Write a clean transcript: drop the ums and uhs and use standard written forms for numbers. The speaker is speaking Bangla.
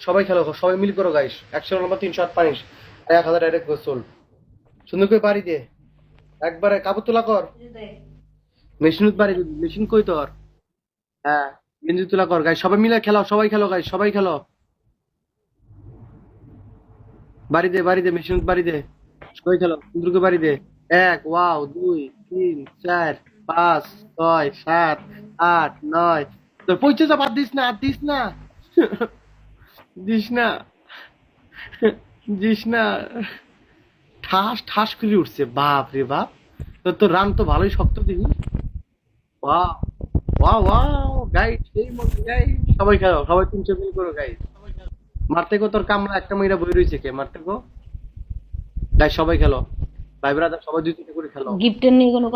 সবাই খেলো, সবাই মিল করো গাইস। 100 নম্বর 308 পানিশ, 1000 ডাইরেক্ট গোসল। সুন্দর করে বাড়ি দে, একবারে কাপড় তোলা কর। মেশিনত বাড়ি দিবি, মেশিন কই তোর? হ্যাঁ, গেঞ্জি তোলা কর গাইস, সবাই মিলে খেলাও, সবাই খেলো গাইস, সবাই খেলো। বাড়ি দে মেশিনত বাড়ি দে, সবাই খেলো, সুন্দর করে বাড়ি দে। 1, ওয়াও, 2, 3, 4, 5, 6, 7, 8, 9। তোর পৌঁছে যা, বাদ দিস না, আর দিস না। দিস না, দিস না। ঠাস ঠাস করে উঠছে, বাপ রে বাপ। তোর রান তো ভালোই শক্ত দিবি। ওয়াও, ওয়াও, ওয়াও গাইড, সেই মতো গাইড। সবাই খেলো, সবাই 300 মিল করো গাইড। মারতে গো তোর কামড়া একটা মহিলা বই রয়েছে, কে মারতে গো? গাইড সবাই খেলো, ভাই ব্রাদার সবাই 2-3 করে খেলো। গিফটের নিয়ে কোনো